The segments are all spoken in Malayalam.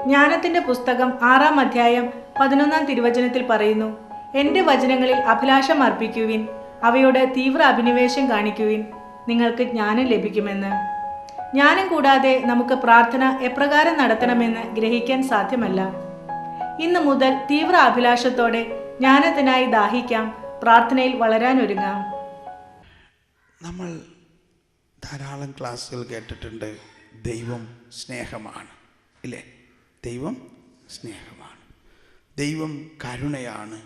ജ്ഞാനത്തിന്റെ പുസ്തകം 6-ാം അധ്യായം 11-ാം തിരുവചനത്തിൽ പറയുന്നു, എന്റെ വചനങ്ങളിൽ അഭിലാഷം അർപ്പിക്കുവിൻ, അവയോട് തീവ്ര അഭിനിവേശം കാണിക്കുവിൻ, നിങ്ങൾക്ക് ജ്ഞാനം ലഭിക്കുമെന്ന്. ജ്ഞാനം കൂടാതെ നമുക്ക് പ്രാർത്ഥന എപ്രകാരം നടത്തണമെന്ന് ഗ്രഹിക്കാൻ സാധ്യമല്ല. ഇന്ന് മുതൽ തീവ്ര അഭിലാഷത്തോടെ ജ്ഞാനത്തിനായി ദാഹിക്കാം, പ്രാർത്ഥനയിൽ വളരാനൊരുങ്ങാം. നമ്മൾ ധാരാളം ക്ലാസ്സുകൾ കേട്ടിട്ടുണ്ട്, ദൈവം സ്നേഹമാണ്, ഇല്ലേ? ദൈവം സ്നേഹമാണ്, ദൈവം കരുണയാണ്.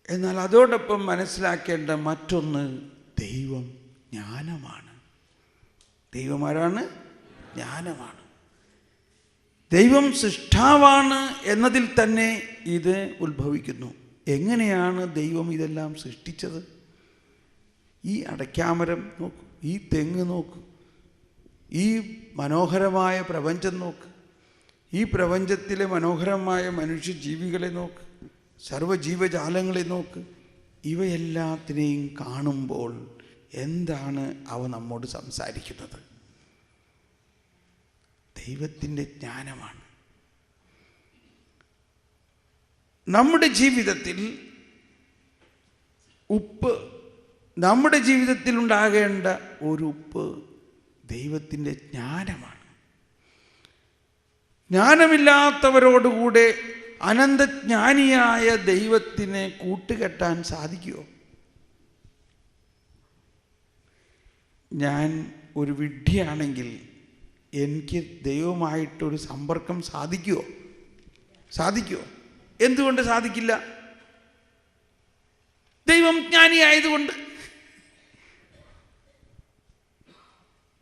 എന്നാൽ അതോടൊപ്പം മനസ്സിലാക്കേണ്ട മറ്റൊന്ന്, ദൈവം ജ്ഞാനമാണ്. ദൈവം ആരാണ്? ജ്ഞാനമാണ്. ദൈവം സൃഷ്ടാവാണ് എന്നതിൽ തന്നെ ഇത് ഉത്ഭവിക്കുന്നു. എങ്ങനെയാണ് ദൈവം ഇതെല്ലാം സൃഷ്ടിച്ചത്? ഈ അടയ്ക്കാമരം നോക്കൂ, ഈ തെങ്ങ് നോക്കൂ, ഈ മനോഹരമായ പ്രപഞ്ചം നോക്ക്, ഈ പ്രപഞ്ചത്തിലെ മനോഹരമായ മനുഷ്യജീവികളെ നോക്ക്, സർവ്വജീവജാലങ്ങളെ നോക്ക്. ഇവയെല്ലാത്തിനെയും കാണുമ്പോൾ എന്താണ് അവ നമ്മോട് സംസാരിക്കുന്നത്? ദൈവത്തിൻ്റെ ജ്ഞാനമാണ്. നമ്മുടെ ജീവിതത്തിൽ ഉപ്പ്, നമ്മുടെ ജീവിതത്തിൽ ഉണ്ടാകേണ്ട ഒരു ഉപ്പ് ദൈവത്തിൻ്റെ ജ്ഞാനമാണ്. ജ്ഞാനമില്ലാത്തവരോടുകൂടെ അനന്തജ്ഞാനിയായ ദൈവത്തിനെ കൂട്ടുകെട്ടാൻ സാധിക്കുമോ? ഞാൻ ഒരു വിഡ്ഢിയാണെങ്കിൽ എനിക്ക് ദൈവമായിട്ടൊരു സമ്പർക്കം സാധിക്കുമോ? എന്തുകൊണ്ട് സാധിക്കില്ല? ദൈവം ജ്ഞാനിയായതുകൊണ്ട്.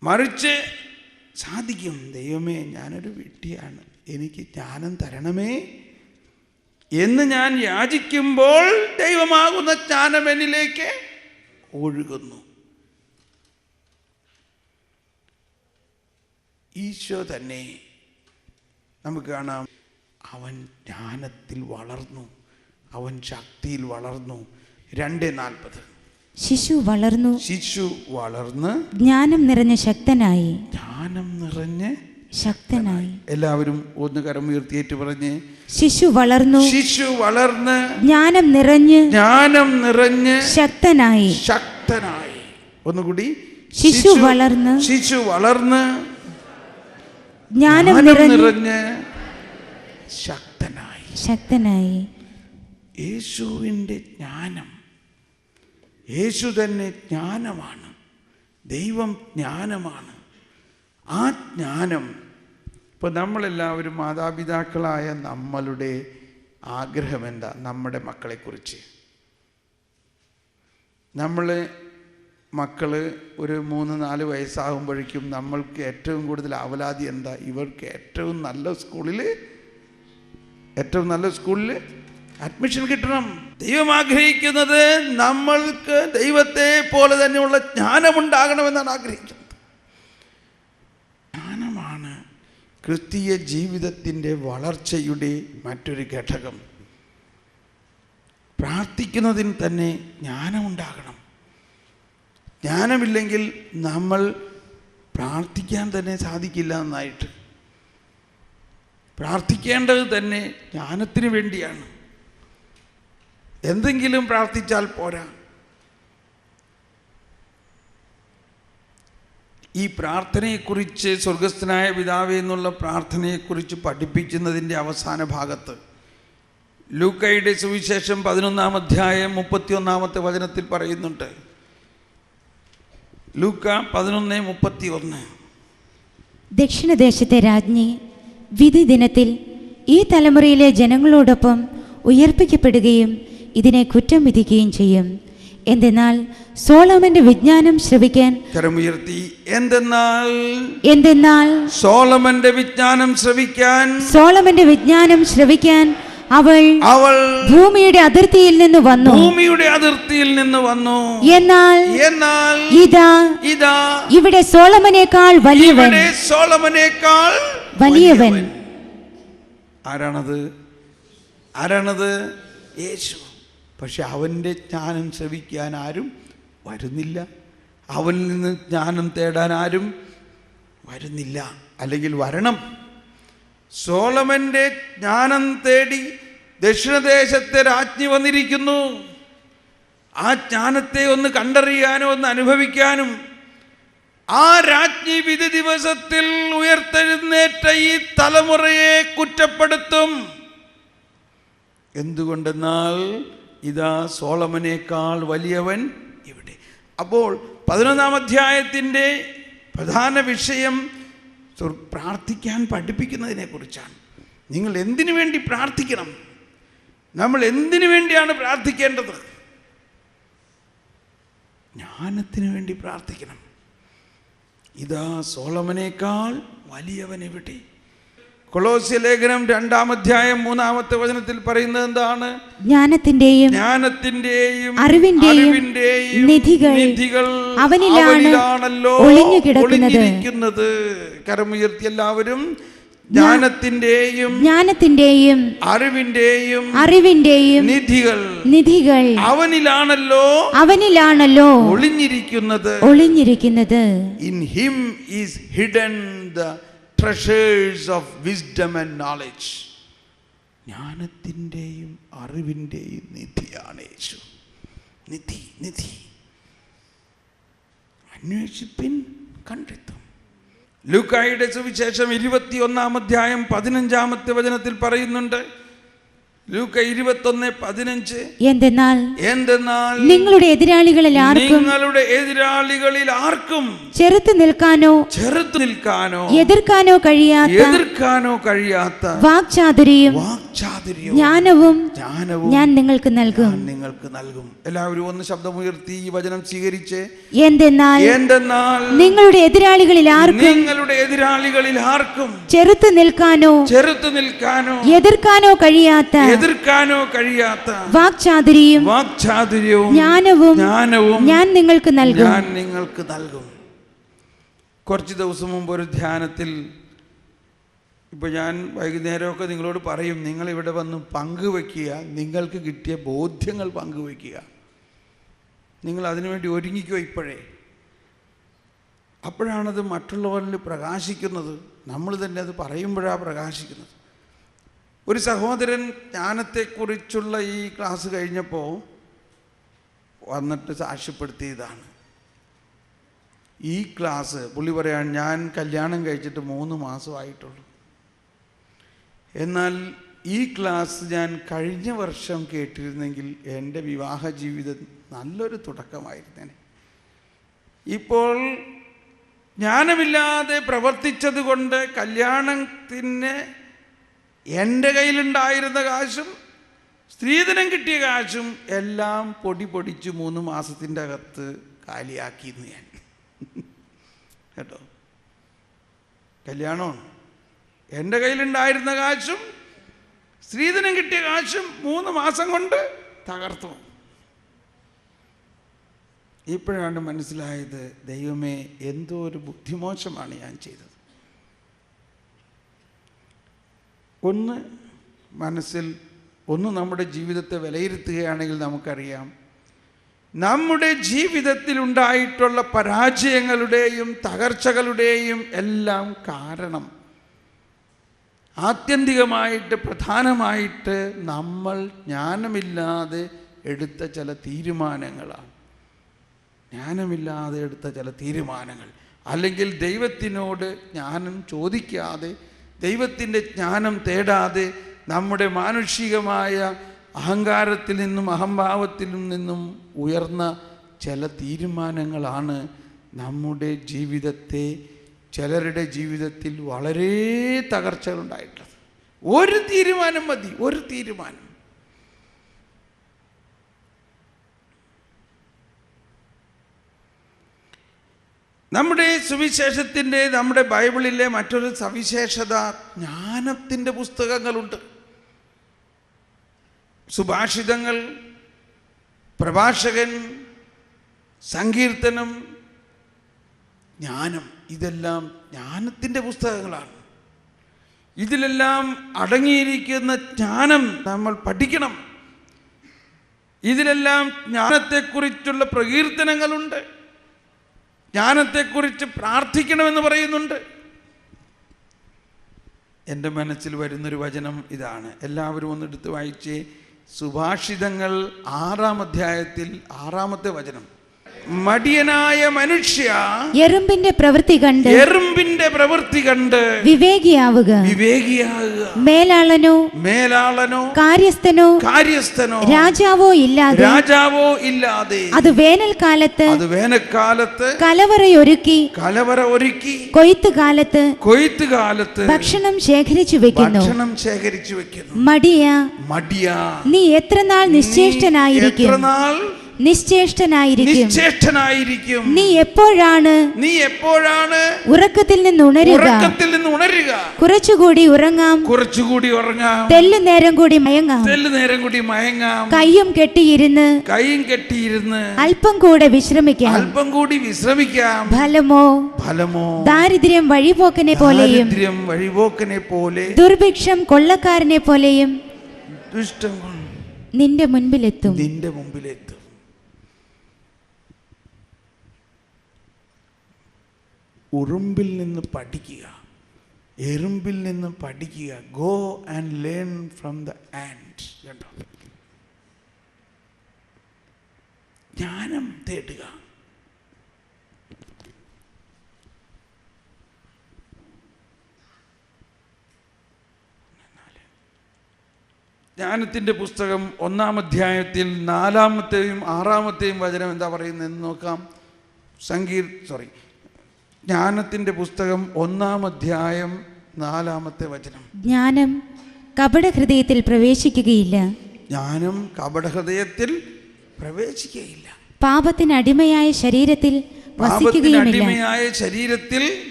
മറിച്ച് സാധിക്കും. ദൈവമേ, ഞാനൊരു വിഡ്ഢിയാണ്, എനിക്ക് ജ്ഞാനം തരണമേ എന്ന് ഞാൻ യാചിക്കുമ്പോൾ ദൈവമാകുന്ന ജ്ഞാനം എന്നിലേക്ക് ഒഴുകുന്നു. ഈശോ തന്നെ നമുക്ക് കാണാം, അവൻ ജ്ഞാനത്തിൽ വളർന്നു, അവൻ ശക്തിയിൽ വളർന്നു. 2:40 ശിശു വളർന്ന് ജ്ഞാനം നിറഞ്ഞ ശക്തനായി. എല്ലാവരും ഒന്ന് കരമുയർത്തിയേറ്റ് പറഞ്ഞ്, ശിശു വളർന്ന് ജ്ഞാനം നിറഞ്ഞ് ശക്തനായി. ഒന്നുകൂടി, ശിശു വളർന്ന് ജ്ഞാനം നിറഞ്ഞ് ശക്തനായി. യേശുവിൻ്റെ ജ്ഞാനം, യേശു തന്നെ ജ്ഞാനമാണ്, ദൈവം ജ്ഞാനമാണ്. ആ ജ്ഞാനം ഇപ്പോൾ നമ്മളെല്ലാവരും മാതാപിതാക്കളായ നമ്മളുടെ ആഗ്രഹം എന്താ? നമ്മുടെ മക്കളെക്കുറിച്ച്. മക്കൾ ഒരു 3-4 വയസ്സാകുമ്പോഴേക്കും നമ്മൾക്ക് ഏറ്റവും കൂടുതൽ ആവലാതി എന്താ? ഇവർക്ക് ഏറ്റവും നല്ല സ്കൂളിൽ അഡ്മിഷൻ കിട്ടണം. ദൈവം ആഗ്രഹിക്കുന്നത് നമ്മൾക്ക് ദൈവത്തെ പോലെ തന്നെയുള്ള ജ്ഞാനമുണ്ടാകണമെന്നാണ് ആഗ്രഹിക്കുന്നത്. ജ്ഞാനമാണ് ക്രിസ്തീയ ജീവിതത്തിൻ്റെ വളർച്ചയുടെ മറ്റൊരു ഘടകം. പ്രാർത്ഥിക്കുന്നതിന് തന്നെ ജ്ഞാനമുണ്ടാകണം. ജ്ഞാനമില്ലെങ്കിൽ നമ്മൾ പ്രാർത്ഥിക്കാൻ തന്നെ സാധിക്കില്ല. നന്നായിട്ട് പ്രാർത്ഥിക്കേണ്ടത് തന്നെ ജ്ഞാനത്തിന് വേണ്ടിയാണ്. എന്തെങ്കിലും പ്രാർത്ഥിച്ചാൽ പോരാ. ഈ പ്രാർത്ഥനയെക്കുറിച്ച്, സ്വർഗസ്ഥനായ പിതാവേ എന്നുള്ള പ്രാർത്ഥനയെക്കുറിച്ച് പഠിപ്പിക്കുന്നതിൻ്റെ അവസാന ഭാഗത്ത് ലൂക്കയുടെ സുവിശേഷം 11-ാം അധ്യായം 31-ാമത്തെ വചനത്തിൽ പറയുന്നുണ്ട്. ലൂക്ക 11:31. ദക്ഷിണദേശത്തെ രാജ്ഞി വിധി ദിനത്തിൽ ഈ തലമുറയിലെ ജനങ്ങളോടൊപ്പം ഉയർപ്പിക്കപ്പെടുകയും ഇതിനെ കുറ്റം വിധിക്കുകയും ചെയ്യും. എന്തെന്നാൽ സോളമന്റെ വിജ്ഞാനം ശ്രവിക്കാൻ സോളമന്റെ വിജ്ഞാനം ശ്രവിക്കാൻ അവൾ ഭൂമിയുടെ അതിർത്തിയിൽ നിന്ന് വന്നു. എന്നാൽ ഇതാ ഇവിടെ സോളമനേക്കാൾ വലിയവൻ. ആരാണത്? യേശു. പക്ഷെ അവൻ്റെ ജ്ഞാനം ശ്രവിക്കാൻ ആരും വരുന്നില്ല. അവനിൽ നിന്ന് ജ്ഞാനം തേടാൻ ആരും വരുന്നില്ല, അല്ലെങ്കിൽ വരണം. സോളമന്റെ ജ്ഞാനം തേടി ദക്ഷിണദേശത്തെ രാജ്ഞി വന്നിരിക്കുന്നു. ആ ജ്ഞാനത്തെ ഒന്ന് കണ്ടറിയാനും ഒന്ന് അനുഭവിക്കാനും ആ രാജ്ഞി വിധി ദിവസത്തിൽ ഉയർത്തെഴുന്നേറ്റ ഈ തലമുറയെ കുറ്റപ്പെടുത്തും. എന്തുകൊണ്ടെന്നാൽ ഇതാ സോളമനേക്കാൾ വലിയവൻ ഇവിടെ. അപ്പോൾ 11-ാം അധ്യായത്തിൻ്റെ പ്രധാന വിഷയം പ്രാർത്ഥിക്കാൻ പഠിപ്പിക്കുന്നതിനെ കുറിച്ചാണ്. നിങ്ങൾ എന്തിനു വേണ്ടി പ്രാർത്ഥിക്കണം? നമ്മൾ എന്തിനു വേണ്ടിയാണ് പ്രാർത്ഥിക്കേണ്ടത്? ജ്ഞാനത്തിന് വേണ്ടി പ്രാർത്ഥിക്കണം. ഇതാ സോളമനേക്കാൾ വലിയവൻ ഇവിടെ. കൊളോസ്യ ലേഖനം 2-ാം അധ്യായം 3-ാമത്തെ വചനത്തിൽ പറയുന്നത് എന്താണ്? ജ്ഞാനത്തിന്റെയും അറിവിന്റെയും നിധികൾ അവനിലാണല്ലോ ഒളിഞ്ഞിരിക്കുന്നത്. കരമുയർത്തി എല്ലാവരും. ജ്ഞാനത്തിന്റെയും അറിവിന്റെയും നിധികൾ അവനിലാണല്ലോ ഒളിഞ്ഞിരിക്കുന്നത്. In him is hidden the treasures of wisdom and knowledge. ജ്ഞാനത്തിൻ്റെയും അറിവിൻ്റെയും നിധിയാണ് യേശു. നിധി അന്വേഷിപ്പിൻ കണ്ടെത്തും. ലൂക്കായുടെ സുവിശേഷം 21-ാം അധ്യായം 15-ാമത്തെ വചനത്തിൽ പറയുന്നുണ്ട്. ലൂക്ക 21:15. എന്തെന്നാൽ നിങ്ങളുടെ എതിരാളികളിൽ ആർക്കും ചെറുത്തു നിൽക്കാനോ എതിർക്കാനോ കഴിയാത്ത വാക്ചാതുര്യം ജ്ഞാനവും ഞാൻ നിങ്ങൾക്ക് നൽകും. എല്ലാവരും ഒന്ന് ശബ്ദമുയർത്തി ഈ വചനം സ്വീകരിച്ച്. എന്തെന്നാൽ നിങ്ങളുടെ എതിരാളികളിൽ ആർക്കും ചെറുത്തു നിൽക്കാനോ എതിർക്കാനോ കഴിയാത്ത വാക്ചാതുര്യവും ജ്ഞാനവും ഞാൻ നിങ്ങൾക്ക് നൽകും. കുറച്ച് ദിവസം മുമ്പ് ഒരു ധ്യാനത്തിൽ, ഇപ്പോൾ ഞാൻ വൈകുന്നേരമൊക്കെ നിങ്ങളോട് പറയും, നിങ്ങൾ ഇവിടെ വന്ന് പങ്കുവെക്കുക, നിങ്ങൾക്ക് കിട്ടിയ ബോധ്യങ്ങൾ പങ്കുവെക്കുക. നിങ്ങൾ അതിനുവേണ്ടി ഒരുങ്ങിക്കോ ഇപ്പോഴേ. അപ്പോഴാണത് മറ്റുള്ളവരിൽ പ്രകാശിക്കുന്നത്. നമ്മൾ തന്നെ അത് പറയുമ്പോഴാണ് പ്രകാശിക്കുന്നത്. ഒരു സഹോദരൻ ജ്ഞാനത്തെക്കുറിച്ചുള്ള ഈ ക്ലാസ് കഴിഞ്ഞപ്പോൾ വന്നിട്ട് സാക്ഷ്യപ്പെടുത്തിയതാണ്. ഈ ക്ലാസ് പുള്ളി പറയാൻ, ഞാൻ കല്യാണം കഴിച്ചിട്ട് 3 മാസമായിട്ടുള്ളൂ, എന്നാൽ ഈ ക്ലാസ് ഞാൻ കഴിഞ്ഞ വർഷം കേട്ടിരുന്നെങ്കിൽ എൻ്റെ വിവാഹ ജീവിതം നല്ലൊരു തുടക്കമായിരുന്നേനെ. ഇപ്പോൾ ജ്ഞാനമില്ലാതെ പ്രവർത്തിച്ചത് കൊണ്ട് കല്യാണത്തിന് എൻ്റെ കയ്യിലുണ്ടായിരുന്ന കാശും സ്ത്രീധനം കിട്ടിയ കാശും എല്ലാം പൊടിച്ച് 3 മാസത്തിൻ്റെ അകത്ത് കാലിയാക്കിയിരുന്നു ഞാൻ. കേട്ടോ, കല്യാണമാണ്. എൻ്റെ കയ്യിലുണ്ടായിരുന്ന കാശും സ്ത്രീധനം കിട്ടിയ കാശും 3 മാസം കൊണ്ട് തകർത്തു. ഇപ്പോഴാണ് മനസ്സിലായത്, ദൈവമേ, എന്തോ ഒരു ബുദ്ധിമോശമാണ് ഞാൻ ചെയ്തത്. ഒന്ന് നമ്മുടെ ജീവിതത്തെ വിലയിരുത്തുകയാണെങ്കിൽ നമുക്കറിയാം, നമ്മുടെ ജീവിതത്തിൽ ഉണ്ടായിട്ടുള്ള പരാജയങ്ങളുടെയും തകർച്ചകളുടെയും എല്ലാം കാരണം ആത്യന്തികമായിട്ട് പ്രധാനമായിട്ട് നമ്മൾ ജ്ഞാനമില്ലാതെ എടുത്ത ചില തീരുമാനങ്ങളാണ്. അല്ലെങ്കിൽ ദൈവത്തിനോട് ജ്ഞാനം ചോദിക്കാതെ, ദൈവത്തിൻ്റെ ജ്ഞാനം തേടാതെ നമ്മുടെ മാനുഷികമായ അഹങ്കാരത്തിൽ നിന്നും അഹംഭാവത്തിൽ നിന്നും ഉയർന്ന ചില തീരുമാനങ്ങളാണ് നമ്മുടെ ജീവിതത്തെ, ചിലരുടെ ജീവിതത്തിൽ വളരെ തകർച്ചകളുണ്ടായിട്ടുള്ളത്. ഒരു തീരുമാനം മതി, ഒരു തീരുമാനം. നമ്മുടെ സുവിശേഷത്തിൻ്റെ, നമ്മുടെ ബൈബിളിലെ മറ്റൊരു സവിശേഷത, ജ്ഞാനത്തിൻ്റെ പുസ്തകങ്ങളുണ്ട്. സുഭാഷിതങ്ങൾ, പ്രഭാഷകൻ, സങ്കീർത്തനം, ജ്ഞാനം, ഇതെല്ലാം ജ്ഞാനത്തിൻ്റെ പുസ്തകങ്ങളാണ്. ഇതിലെല്ലാം അടങ്ങിയിരിക്കുന്ന ജ്ഞാനം നമ്മൾ പഠിക്കണം. ഇതിലെല്ലാം ജ്ഞാനത്തെക്കുറിച്ചുള്ള പ്രകീർത്തനങ്ങളുണ്ട്. ജ്ഞാനത്തെക്കുറിച്ച് പ്രാർത്ഥിക്കണമെന്ന് പറയുന്നുണ്ട്. എൻ്റെ മനസ്സിൽ വരുന്നൊരു വചനം ഇതാണ്. എല്ലാവരും ഒന്ന് എടുത്ത് വായിച്ചേ. സുഭാഷിതങ്ങൾ 6-ാം അധ്യായത്തിൽ 6-ാമത്തെ വചനം. മടിയനായ മനുഷ്യ എറുമ്പിന്റെ പ്രവൃത്തി കണ്ട് വിവേകിയാവുക. മേലാളനോ കാര്യസ്ഥനോ രാജാവോ ഇല്ലാതെ അത് വേനൽക്കാലത്ത് കലവറയൊരുക്കി കൊയ്ത്ത് കാലത്ത് ഭക്ഷണം ശേഖരിച്ചു വെക്കുന്നു. മടിയ നീ എത്ര നാൾ നിശ്ചേഷ്ടനായിരിക്കും. നീ എപ്പോഴാണ് ഉറക്കത്തിൽ നിന്ന് ഉണരുക. കുറച്ചുകൂടി ഉറങ്ങാം. തെല്ലു നേരം കൂടി മയങ്ങാം. കയ്യും കെട്ടിയിരുന്ന് അല്പം കൂടെ വിശ്രമിക്കാം. ഫലമോ ദാരിദ്ര്യം വഴിപോക്കനെ പോലെ ദുർഭിക്ഷം കൊള്ളക്കാരനെ പോലെയും നിന്റെ മുൻപിലെത്തും. ഉറുമ്പിൽ നിന്ന് പഠിക്കുക, എറുമ്പിൽ നിന്ന് പഠിക്കുക. Go and learn from the and. കേട്ടോ, ജ്ഞാനം തേടുക. ജ്ഞാനത്തിൻ്റെ പുസ്തകം 1-ാം അധ്യായത്തിൽ 4-ാമത്തെയും 6-ാമത്തെയും വചനം എന്താ പറയുന്നതെന്ന് നോക്കാം. ജ്ഞാനത്തിൻ്റെ പുസ്തകം 1-ാം അധ്യായം 4-ാമത്തെ വചനം. ജ്ഞാനം കപടഹൃദയത്തിൽ പ്രവേശിക്കുകയില്ല. പാപത്തിന് അടിമയായ ശരീരത്തിൽ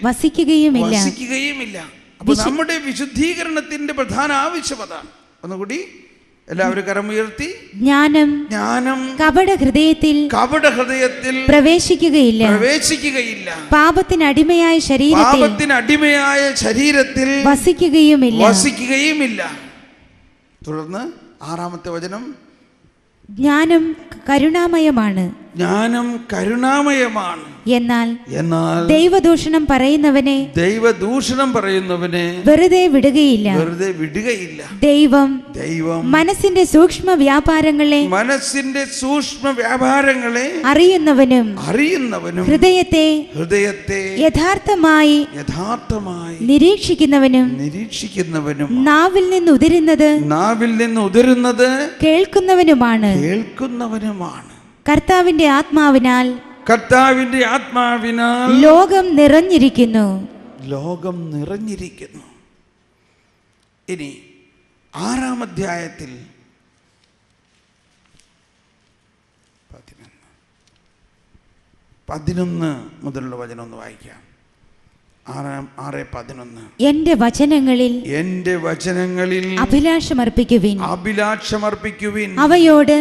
വസിക്കുകയുമില്ല. അപ്പോൾ നമ്മുടെ വിശുദ്ധീകരണത്തിന്റെ പ്രധാന ആവശ്യം അതാണ്. ഒന്നുകൂടി എല്ലാവരും കരമുയർത്തി. ജ്ഞാനം കപടഹൃദയത്തിൽ പ്രവേശിക്കുകയില്ല. പാപത്തിന് അടിമയായ ശരീരത്തിൽ വസിക്കുകയുമില്ല. തുടർന്ന് 6-ാമത്തെ വചനം. ജ്ഞാനം കരുണാമയമാണ്. എന്നാൽ ദൈവദൂഷണം പറയുന്നവനെ വെറുതെ വിടുകയില്ല. ദൈവം മനസ്സിന്റെ സൂക്ഷ്മ വ്യാപാരങ്ങളെ അറിയുന്നവനും ഹൃദയത്തെ യഥാർത്ഥമായി നിരീക്ഷിക്കുന്നവനും നാവിൽ നിന്ന് ഉതിരുന്നത് കേൾക്കുന്നവനുമാണ്. കർത്താവിന്റെ ആത്മാവിനാൽ ലോകം നിറഞ്ഞിരിക്കുന്നു. ഇനി 6-ാം അധ്യായത്തിൽ 11 മുതലുള്ള വചനം ഒന്ന് വായിക്കാം. 6:11. എന്റെ വചനങ്ങളിൽ അഭിലാഷമർപ്പിക്കുവിൻ. അവയോട്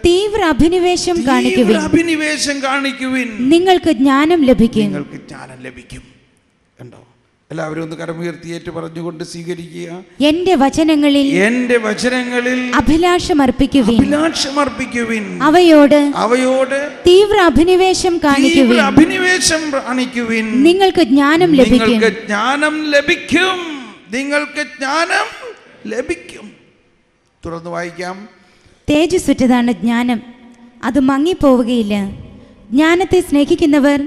തീവ്ര അഭിനിവേശം കാണിക്കുവിൻ. നിങ്ങൾക്ക് ജ്ഞാനം ലഭിക്കും. കണ്ടോ, എല്ലാവരും ഒന്ന് കരമുയർത്തിയേറ്റ് പറഞ്ഞുകൊണ്ട് സ്വീകരിക്കുക. എന്റെ വചനങ്ങളിൽ അഭിലാഷമർപ്പിക്കുവിൻ. അവയോട് തീവ്ര അഭിനിവേശം കാണിക്കുവിൻ. നിങ്ങൾക്ക് ജ്ഞാനം ലഭിക്കും. തുടർന്ന് വായിക്കാം. തേജസ്സുറ്റതാണ് ജ്ഞാനം, അത് മങ്ങിപ്പോവുകയില്ല. ജ്ഞാനത്തെ സ്നേഹിക്കുന്നവർ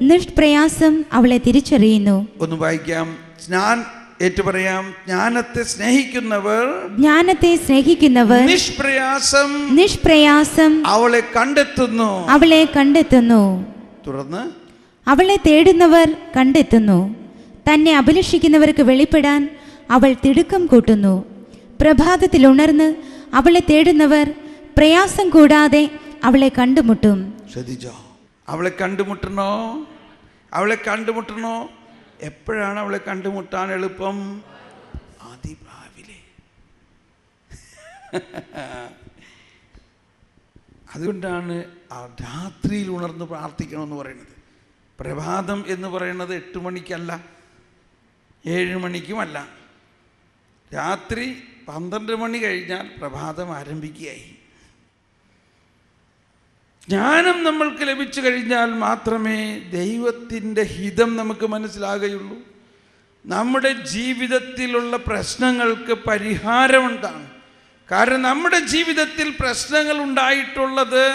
നിഷ്പ്രയാസം അവളെ തിരിച്ചറിയുന്നു. ഒന്ന് വായിക്കാം. ഏറ്റുപറയാം. ജ്ഞാനത്തെ സ്നേഹിക്കുന്നവർ നിഷ്പ്രയാസം അവളെ കണ്ടെത്തുന്നു. തുടർന്ന് അവളെ തേടുന്നവർ കണ്ടെത്തുന്നു. തന്നെ അഭിലഷിക്കുന്നവർക്ക് വെളിപ്പെടാൻ അവൾ തിടുക്കം കൂട്ടുന്നു. പ്രഭാതത്തിൽ ഉണർന്ന് അവളെ തേടുന്നവർ പ്രയാസം കൂടാതെ അവളെ കണ്ടുമുട്ടും. ശ്രദ്ധിച്ചോ? അവളെ കണ്ടുമുട്ടണോ? എപ്പോഴാണ് അവളെ കണ്ടുമുട്ടാൻ എളുപ്പം? അതിരാവിലെ. അതുകൊണ്ടാണ് രാത്രിയിൽ ഉണർന്ന് പ്രാർത്ഥിക്കണമെന്ന് പറയുന്നത്. പ്രഭാതം എന്ന് പറയുന്നത് 8 മണിക്കല്ല, 7 മണിക്കുമല്ല. രാത്രി 12 മണി കഴിഞ്ഞാൽ പ്രഭാതം ആരംഭിക്കുകയായി. ജ്ഞാനം നമ്മൾക്ക് ലഭിച്ചു കഴിഞ്ഞാൽ മാത്രമേ ദൈവത്തിൻ്റെ ഹിതം നമുക്ക് മനസ്സിലാകുകയുള്ളൂ. നമ്മുടെ ജീവിതത്തിലുള്ള പ്രശ്നങ്ങൾക്ക് പരിഹാരമുണ്ടാണ്. കാരണം നമ്മുടെ ജീവിതത്തിൽ പ്രശ്നങ്ങൾ ഉണ്ടായിട്ടുള്ളത്,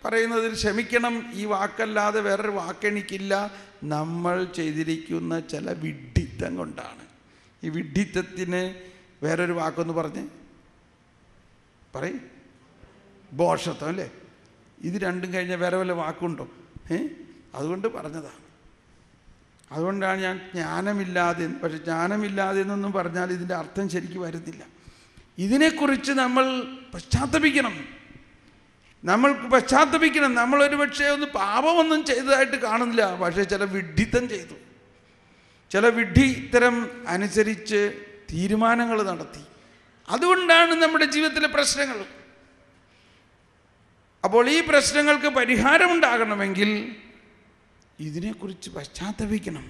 പറയുന്നതിൽ ക്ഷമിക്കണം, ഈ വാക്കല്ലാതെ വേറൊരു വാക്കെനിക്കില്ല, നമ്മൾ ചെയ്തിരിക്കുന്ന ചില വിഡ്ഢിത്തം കൊണ്ടാണ്. ഈ വിഡ്ഢിത്തത്തിന് വേറൊരു വാക്കൊന്ന് പറഞ്ഞ് പറയും, ഭോഷത്വം അല്ലേ? ഇത് രണ്ടും കഴിഞ്ഞാൽ വേറെ വല്ല വാക്കുണ്ടോ? അതുകൊണ്ട് പറഞ്ഞതാണ്. അതുകൊണ്ടാണ് ഞാൻ ജ്ഞാനമില്ലാതെ, പക്ഷെ ജ്ഞാനമില്ലാതെ എന്നൊന്നും പറഞ്ഞാൽ ഇതിൻ്റെ അർത്ഥം ശരിക്കും വരുന്നില്ല. ഇതിനെക്കുറിച്ച് നമ്മൾ പശ്ചാത്തപിക്കണം. നമ്മൾക്ക് പശ്ചാത്തപിക്കണം. നമ്മളൊരു പക്ഷേ ഒന്ന് പാപമൊന്നും ചെയ്തതായിട്ട് കാണുന്നില്ല, പക്ഷേ ചില വിഡ്ഢിത്തം ചെയ്തു, ചില വിഡ്ഢിത്തരം അനുസരിച്ച് തീരുമാനങ്ങൾ നടത്തി. അതുകൊണ്ടാണ് നമ്മുടെ ജീവിതത്തിലെ പ്രശ്നങ്ങൾ. അപ്പോൾ ഈ പ്രശ്നങ്ങൾക്ക് പരിഹാരമുണ്ടാകണമെങ്കിൽ ഇതിനെക്കുറിച്ച് പശ്ചാത്തപിക്കണം.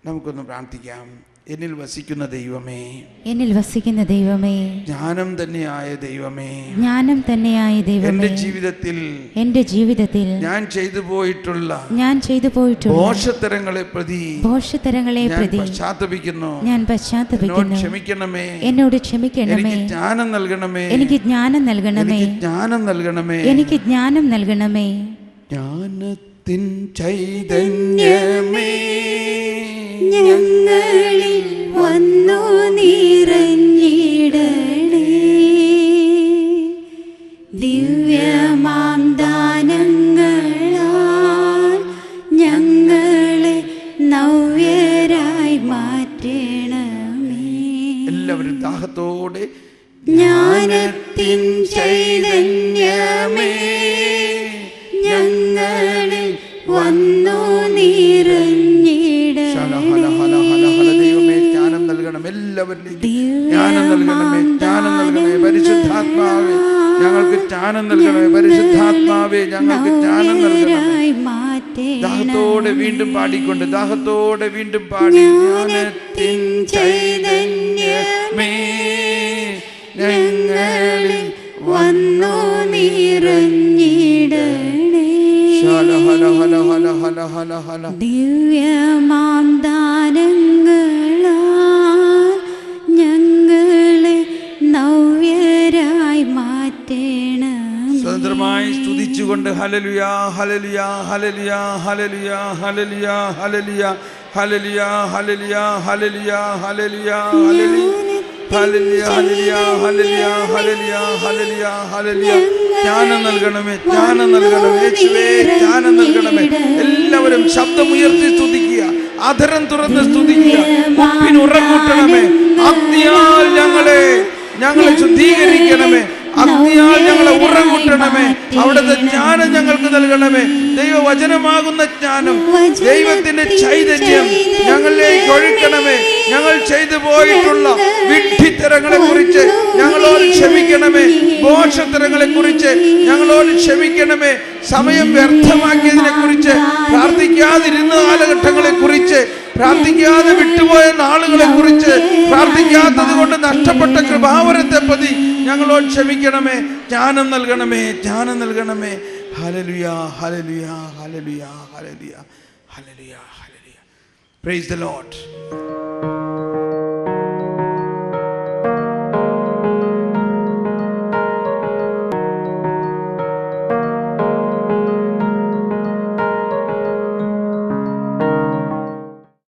നമുക്കൊന്ന് പ്രാർത്ഥിക്കാം. എന്നിൽ വസിക്കുന്ന ദൈവമേ, എന്നിൽ വസിക്കുന്ന ദൈവമേ, ജ്ഞാനം തന്നെയായ ദൈവമേ, ജ്ഞാനം തന്നെയായ ദൈവമേ, എൻ്റെ ജീവിതത്തിൽ ഞാൻ ചെയ്തു പോയിട്ടുള്ള ദോഷത്തരങ്ങളെ പ്രതി പശ്ചാത്തപിക്കുന്നു. ക്ഷമിക്കണമേ, എന്നോട് ക്ഷമിക്കണമേ, ജ്ഞാനം നൽകണമേ, എനിക്ക് ജ്ഞാനം നൽകണമേ, ജ്ഞാനം നൽകണമേ, എനിക്ക് ജ്ഞാനം നൽകണമേ. ജ്ഞാനത്തിൻ ചൈതന്യമേ ഞങ്ങളിൽ വന്നു നിറഞ്ഞിടണേ. ദിവ്യമാം ദാനങ്ങളാൽ ഞങ്ങളെ നവ്യരായി മാറ്റണമേ. എല്ലാവരും ദാഹത്തോടെ ജ്ഞാനത്തിൻ ചൈതന്യമേ ഞങ്ങളിൽ വന്നു ദൈവമേ, ജ്ഞാനം നൽകണം. എല്ലാവരിലേക്കും ജ്ഞാനം നൽകണമേ, ജ്ഞാനം നൽകണമേ. പരിശുദ്ധാത്മാവേ, ഞങ്ങൾക്ക് ജ്ഞാനം നൽകണമേ. പരിശുദ്ധാത്മാവേ, ഞങ്ങൾക്ക് ജ്ഞാനം നൽകണമേ. ദാഹത്തോടെ വീണ്ടും പാടിക്കൊണ്ട്, ദാഹത്തോടെ വീണ്ടും പാടി. ജ്ഞാനത്തിൻ ചൈതന്യമേ ഞങ്ങളിൽ വന്നു നിറഞ്ഞിടണേ. ദിവ്യമാം ദാനങ്ങളാൽ ഞങ്ങളെ നവ്യരായി മാറ്റണം. സ്വതന്ത്രമായി സ്തുതിച്ചുകൊണ്ട് ഹല്ലേലൂയ ഹല്ലേലൂയ ഹല്ലേലൂയ ഹല്ലേലൂയ ഹല്ലേലൂയ ഹല്ലേലൂയ ഹല്ലേലൂയ ഹല്ലേലൂയ ഹല്ലേലൂയ ഹല്ലേലൂയ ഹല്ലേലൂയ ഹല്ലേലൂയ ഹല്ലേലൂയ ഹല്ലേലൂയ ഹല്ലേലൂയ ഹല്ലേലൂയ. ജ്ഞാനം നൽകണമേ, ജ്ഞാനം നൽകണമേ യേശുവേ, ജ്ഞാനം നൽകണമേ. എല്ലാവരും ശബ്ദമുയർത്തി സ്തുതിക്കുക, അധരം തുറന്ന് സ്തുതിക്കുക. ഉപ്പിന് ഉറകൂട്ടണമേ. അഗ്നിയാൽ ഞങ്ങളെ ശുദ്ധീകരിക്കണമേ. അഗ്നിയാൽ ഞങ്ങളെ ഉറകൂട്ടണമേ. അവിടുത്തെ ജ്ഞാനം ഞങ്ങൾക്ക് നൽകണമേ. ദൈവവചനമാകുന്ന ജ്ഞാനം, ദൈവത്തിന്റെ ചൈതന്യം ഞങ്ങളിലേക്ക് ഒഴുക്കണമേ. ഞങ്ങൾ ചെയ്തു പോയിട്ടുള്ള വിഡ്ഢിത്തരങ്ങളെ കുറിച്ച് ഞങ്ങളോട് ക്ഷമിക്കണമേ. ദോഷത്തരങ്ങളെ കുറിച്ച് ഞങ്ങളോട് ക്ഷമിക്കണമേ. സമയം വ്യർത്ഥമാക്കിയതിനെ കുറിച്ച്, പ്രാർത്ഥിക്കാതിരുന്ന കാലഘട്ടങ്ങളെ കുറിച്ച്, പ്രാർത്ഥിക്കാതെ വിട്ടുപോയ നാളുകളെ കുറിച്ച്, പ്രാർത്ഥിക്കാത്തത് കൊണ്ട് നഷ്ടപ്പെട്ട കൃപാവരത്തെ പ്രതി ഞങ്ങളോട് ക്ഷമിക്കണമേ. ജ്ഞാനം നൽകണമേ, ജ്ഞാനം നൽകണമേ. ഹല്ലേലൂയ ഹല്ലേലൂയ ഹല്ലേലൂയ ഹല്ലേലൂയ ഹല്ലേലൂയ ഹല്ലേലൂയ. Praise the Lord.